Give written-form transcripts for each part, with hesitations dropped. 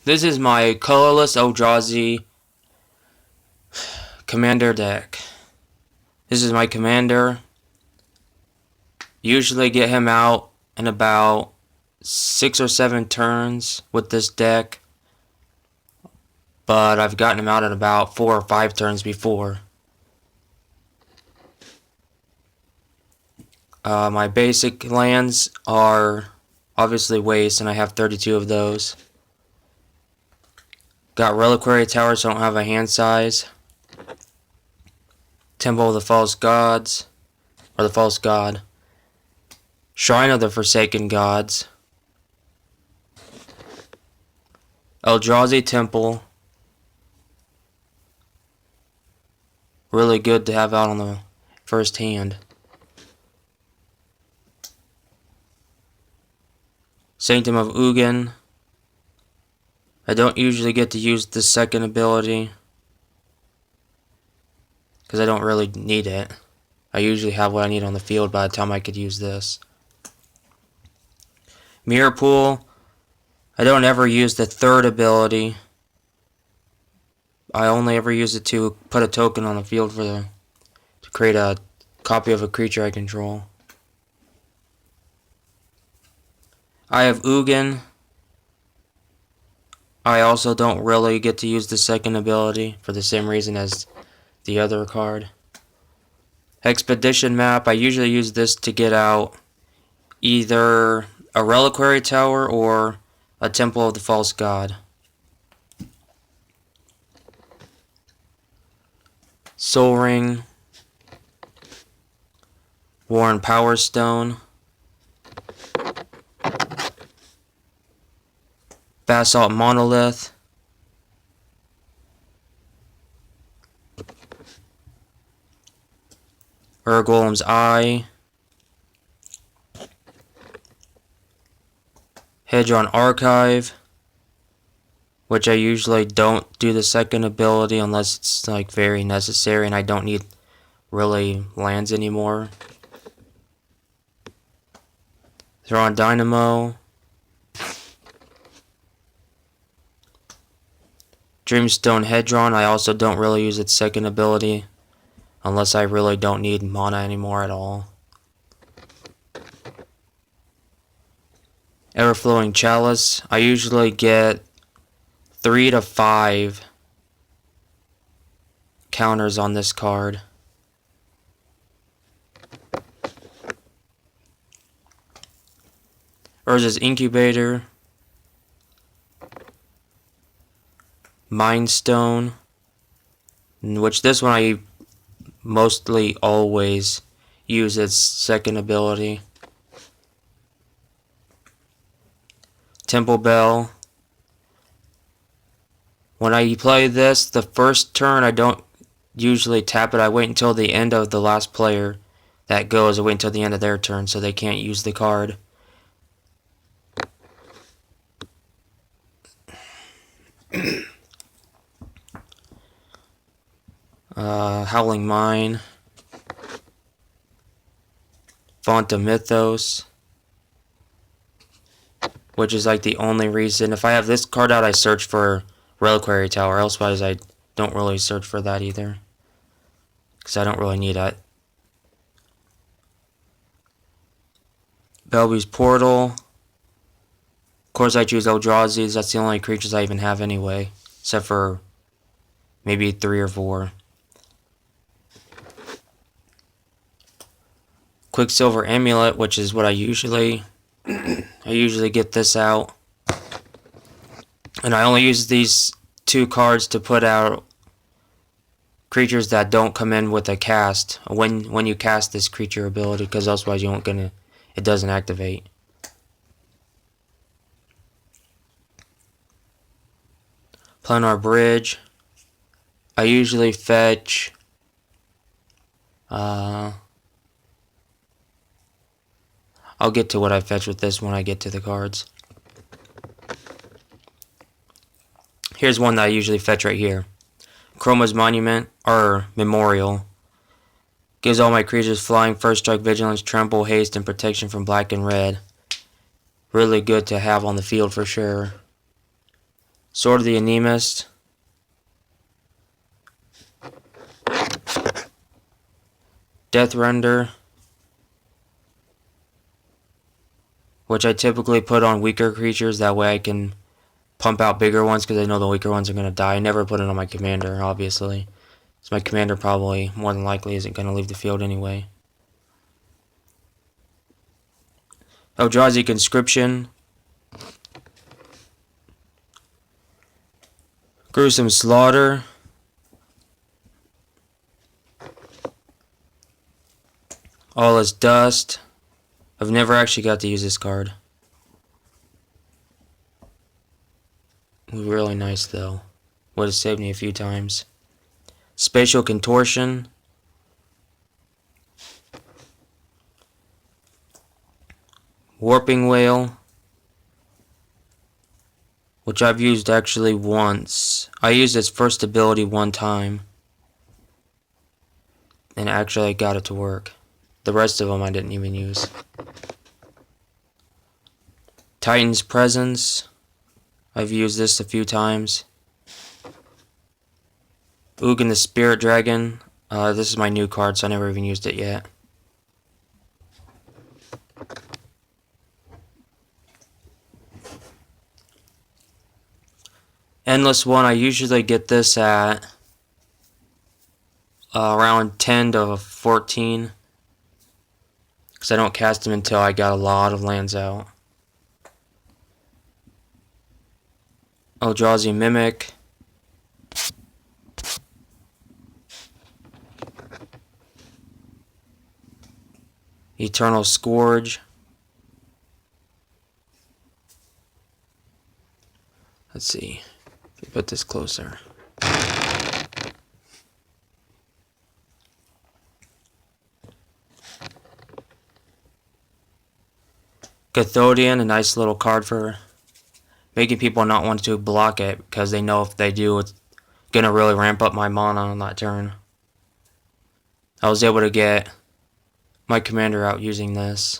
This is my colorless Eldrazi commander deck. This is my commander. Usually get him out in about 6 or 7 turns with this deck, but I've gotten him out in about 4 or 5 turns before. My basic lands are obviously waste, and I have 32 of those. Got Reliquary Towers, so I don't have a hand size. Temple of the False Gods, or the False God. Shrine of the Forsaken Gods. Eldrazi Temple. Really good to have out on the first hand. Sanctum of Ugin. I don't usually get to use the second ability because I don't really need it. I usually have what I need on the field by the time I could use this. Mirror Pool. I don't ever use the third ability. I only ever use it to put a token on the field to create a copy of a creature I control. I have Ugin. I also don't really get to use the second ability for the same reason as the other card. Expedition Map. I usually use this to get out either a Reliquary Tower or a Temple of the False God. Soul Ring. Worn Power Stone. Basalt Monolith. Golem's Eye. Hedron Archive, which I usually don't do the second ability unless it's like very necessary and I don't need really lands anymore. Throw on Dynamo. Dreamstone Hedron. I also don't really use its second ability unless I really don't need mana anymore at all. Everflowing Chalice. I usually get 3 to 5 counters on this card. Urza's Incubator. Mind Stone, which this one I mostly always use its second ability. Temple Bell. When I play this, the first turn I don't usually tap it. I wait until the end of the last player that goes. I wait until the end of their turn so they can't use the card. Howling Mine. Font of Mythos, which is like the only reason. If I have this card out, I search for Reliquary Tower. Elsewise, I don't really search for that either, because I don't really need it. Belby's Portal. Of course, I choose Eldrazi. That's the only creatures I even have anyway, except for maybe 3 or 4. Quicksilver Amulet, which is what I usually get this out. And I only use these 2 cards to put out creatures that don't come in with a cast when you cast this creature ability, because otherwise it doesn't activate. Planar Bridge. I usually fetch I'll get to what I fetch with this when I get to the cards. Here's one that I usually fetch right here. Chroma's Monument, or Memorial. Gives all my creatures flying, first strike, vigilance, trample, haste, and protection from black and red. Really good to have on the field for sure. Sword of the Anemist. Death Render, which I typically put on weaker creatures, that way I can pump out bigger ones because I know the weaker ones are going to die. I never put it on my commander, obviously. So my commander probably, more than likely, isn't going to leave the field anyway. Eldrazi Conscription. Gruesome Slaughter. All is Dust. I've never actually got to use this card. Really nice though. Would have saved me a few times. Spatial Contortion. Warping Whale, which I've used actually once. I used its first ability one time, and actually I got it to work. The rest of them I didn't even use. Titan's Presence. I've used this a few times. Ugin the Spirit Dragon. This is my new card, so I never even used it yet. Endless One, I usually get this at around 10 to 14. Because I don't cast them until I got a lot of lands out. Eldrazi Mimic. Eternal Scourge. Let's see. If we put this closer. Cathodian, a nice little card for making people not want to block it, because they know if they do, it's gonna really ramp up my mana on that turn. I was able to get my commander out using this.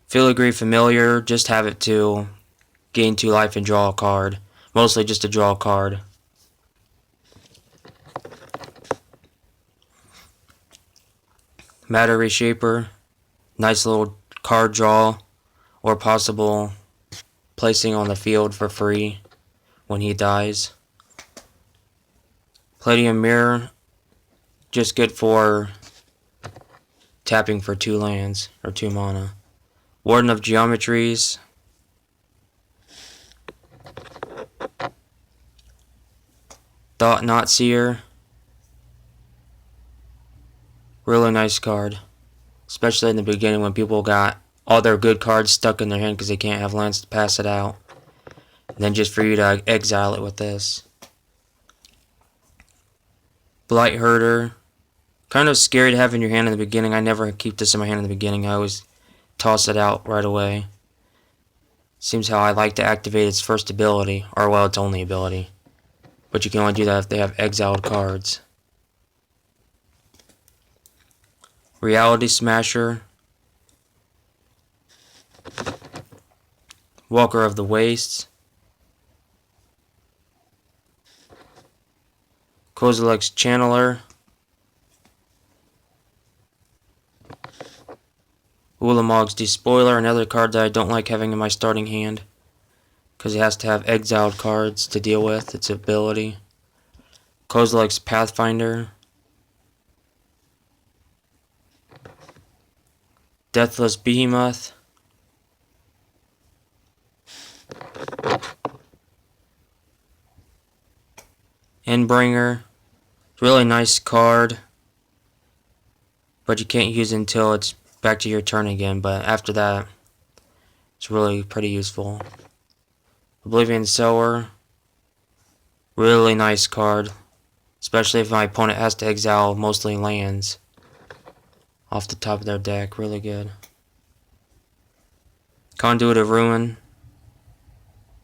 Filigree Familiar, just have it to gain 2 life and draw a card. Mostly just to draw a card. Matter Reshaper, nice little card draw, or possible placing on the field for free when he dies. Palladium Mirror, just good for tapping for 2 lands, or 2 mana. Warden of Geometries. Thought Not Seer. Really nice card. Especially in the beginning when people got all their good cards stuck in their hand because they can't have lands to pass it out. And then just for you to exile it with this. Blight Herder. Kind of scary to have in your hand in the beginning. I never keep this in my hand in the beginning. I always toss it out right away. Seems how I like to activate its first ability. Or, well, its only ability. But you can only do that if they have exiled cards. Reality Smasher. Walker of the Wastes. Kozilek's Channeler. Ulamog's Despoiler, another card that I don't like having in my starting hand. Because it has to have exiled cards to deal with, its ability. Kozilek's Pathfinder. Deathless Behemoth. Endbringer. Really nice card. But you can't use it until it's back to your turn again. But after that, it's really pretty useful. Oblivion Sower. Really nice card. Especially if my opponent has to exile mostly lands off the top of their deck. Really good. Conduit of Ruin.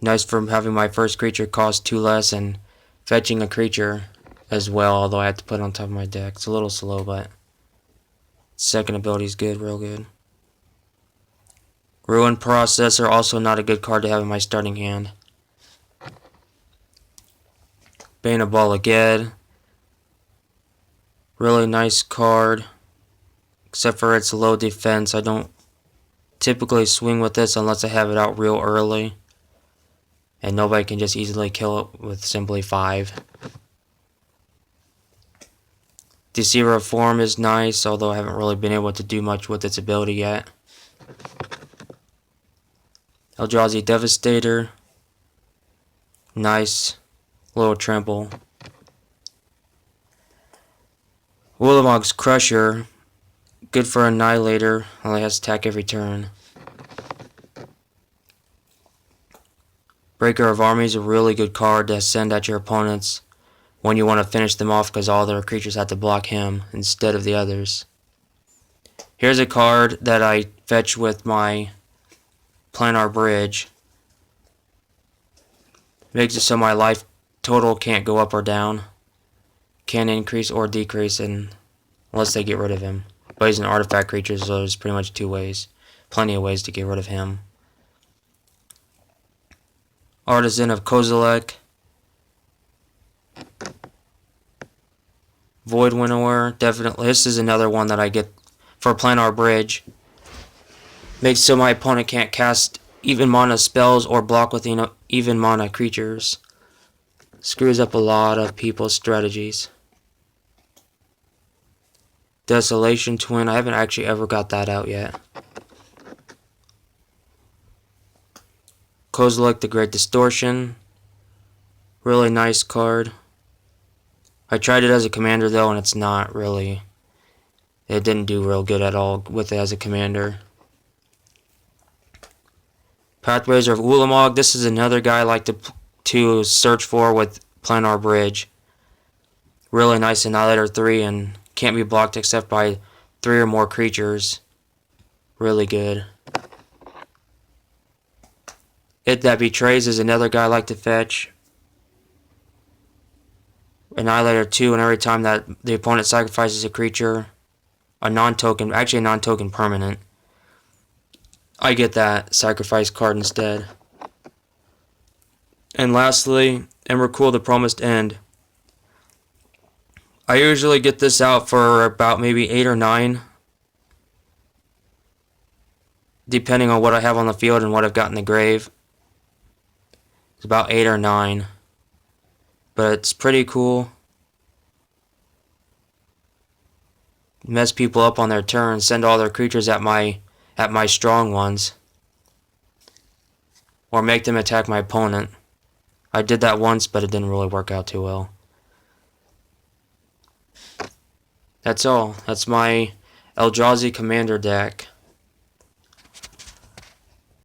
Nice for having my first creature cost 2 less and fetching a creature as well, although I have to put it on top of my deck. It's a little slow, but second ability is good, real good. Ruin Processor, also not a good card to have in my starting hand. Bane of Bala Ged. Really nice card. Except for its low defense. I don't typically swing with this unless I have it out real early. And nobody can just easily kill it with simply 5. Deceiver of Form is nice, although I haven't really been able to do much with its ability yet. Eldrazi Devastator. Nice. Little trample. Willamog's Crusher. Good for Annihilator. Only has attack every turn. Breaker of Armies is a really good card to send at your opponents when you want to finish them off because all their creatures have to block him instead of the others. Here's a card that I fetch with my Planar Bridge. Makes it so my life total can't go up or down. Can't increase or decrease unless they get rid of him. But he's an artifact creature, so there's pretty much 2 ways. Plenty of ways to get rid of him. Artisan of Kozilek. Void Winnower, definitely. This is another one that I get for Planar Bridge. Makes so my opponent can't cast even mana spells or block with even mana creatures. Screws up a lot of people's strategies. Desolation Twin, I haven't actually ever got that out yet. Kozilek the Great Distortion. Really nice card. I tried it as a commander though, and it's not really. It didn't do real good at all with it as a commander. Pathways of Ulamog. This is another guy I like to search for with Planar Bridge. Really nice Annihilator 3 and can't be blocked except by 3 or more creatures. Really good. It That Betrays is another guy I like to fetch. Annihilator 2, and every time that the opponent sacrifices a creature, a non-token permanent, I get that sacrifice card instead. And lastly, Emrakul the Promised End. I usually get this out for about maybe 8 or 9, depending on what I have on the field and what I've got in the grave. It's about 8 or 9. But it's pretty cool. Mess people up on their turn, send all their creatures at my strong ones. Or make them attack my opponent. I did that once, but it didn't really work out too well. That's all. That's my Eldrazi Commander deck.